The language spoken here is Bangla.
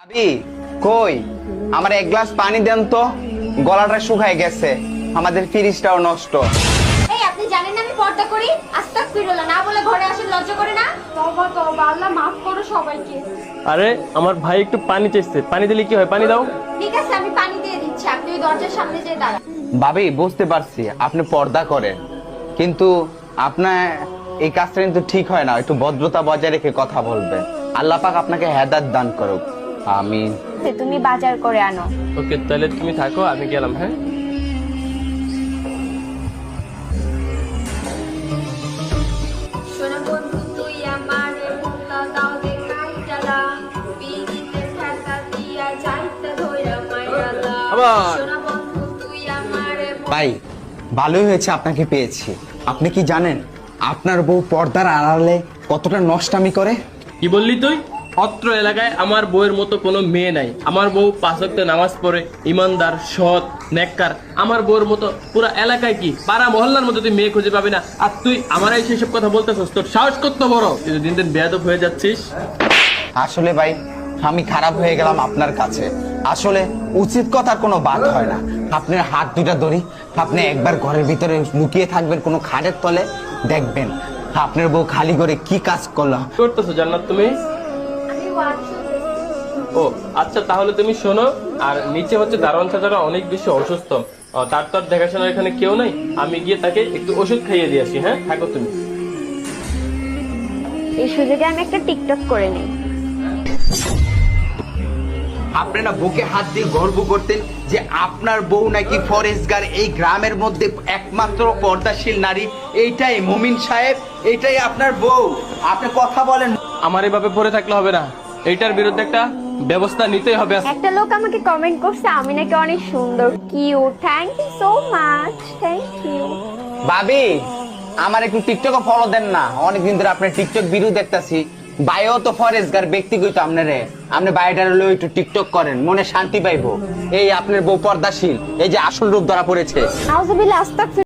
ভাবি কই আমার এক গ্লাস পানি দেন তো, গলাটা শুকায় গেছে, আমাদের ফ্রিজটাও নষ্ট। এই আপনি জানেন না আমি পর্দা করি? আস্তাগফিরুল্লাহ না বলে ঘরে আসেন, লজ্জা করে না? তওবা তওবা, আল্লাহ মাফ করো সবাইকে। আরে আমার ভাই একটু পানি চাইছে, পানি দিলে কি হয়? পানি দাও। ঠিক আছে আমি পানি দিয়ে দিচ্ছি, আপনি ওই দরজার সামনে যেয়ে দাঁড়ান। ভাবি বুঝতে পারছি আপনি পর্দা করেন, কিন্তু আপনার এই কাজটা কিন্তু ঠিক হয় না। একটু ভদ্রতা বজায় রেখে কথা বলবেন। আল্লাহ পাক আপনাকে হেদায়েত দান করুক, আমিন। তুমি বাজার করে আনো। ওকে, তাহলে তুমি থাকো, আমি গেলাম। হ্যাঁ, সোনা বন্ধু তুই আমারে মুক্তা দাও দেখাই জ্বালা, পিরিতে ঠেকা দিয়া যাইতে ধইরা মাইরালা। আবার। সোনা বন্ধু তুই আমারে ভাই ভালোই হয়েছে আপনাকে পেয়েছি। আপনি কি জানেন আপনার বউ পর্দার আড়ালে কতটা নষ্টামি করে? কি বললি তুই? অত্র এলাকায় আমার বউয়ের মতো কোনো মেয়ে নাই। আমার বউ 5 ওয়াক্ত নামাজ পড়ে, ইমানদার, সৎ, নেককার। আমার বউয়ের মতো পুরো এলাকায় কি পাড়া মহল্লার মতো তুই মেয়ে খুঁজে পাবি না। আর তুই আমারই সেসব কথা বলতেছিস? তোর সাহস কত বড়! তুই দিন দিন বেয়াদব হয়ে যাচ্ছিস। আসলে ভাই আমি খারাপ হয়ে গেলাম আপনার কাছে। আসলে উচিত কথার কোনো বাদ হয় না। আপনার হাত দুটা ধরি, আপনি একবার ঘরের ভিতরে লুকিয়ে থাকবেন কোনো খাটের তলে, দেখবেন আপনার বউ খালি করে কি কাজ করলো। করতেছো জান্নাত তুমি? আমি ওয়াজ শুনতেছি। ও আচ্ছা, তাহলে তুমি শোনো। আর নিচে হচ্ছে দারোয়ান চাচারা অনেক বেশি অসুস্থ। তার তো আর দেখাশোনার এখানে কেউ নাই। আমি গিয়ে তাকে একটু ওষুধ খাইয়ে দিয়ে আসি। হ্যাঁ, থাকো তুমি। এই সুযোগে আমি একটা টিকটক করে নিই। আপনারা বুকে হাত দিয়ে গর্ব করতেন যে আপনার বউ নাকি ফরেস্টগার, এই গ্রামের মধ্যে একমাত্র পর্দাশীল নারী, এইটাই মুমিন সাহেব, এইটাই আপনার বউ। আপনি কথা বলেন। আমার এভাবে পড়ে থাকলে হবে না, এইটার বিরুদ্ধে একটা ব্যবস্থা নিতেই হবে। একটা লোক আমাকে কমেন্ট করছে আমি নাকি অনেক সুন্দর, cute. Thank you so much, thank you. ভাবি আমার একটু টিকটকে ফলো দেন না, অনেকদিন ধরে আপনার টিকটক ভিডিও দেখতাছি। বায়ো তো ফরেস্টগার ব্যক্তিগত আপনারে, আপনি বায়োটার হলেও একটু টিকটক করেন, মনে শান্তি পাইবো। এই আপনার বউ পর্দাশীল, এই যে আসল রূপ ধরা পড়েছে। নাউজুবিল্লাহ, আস্তাগফিরুল্লাহ।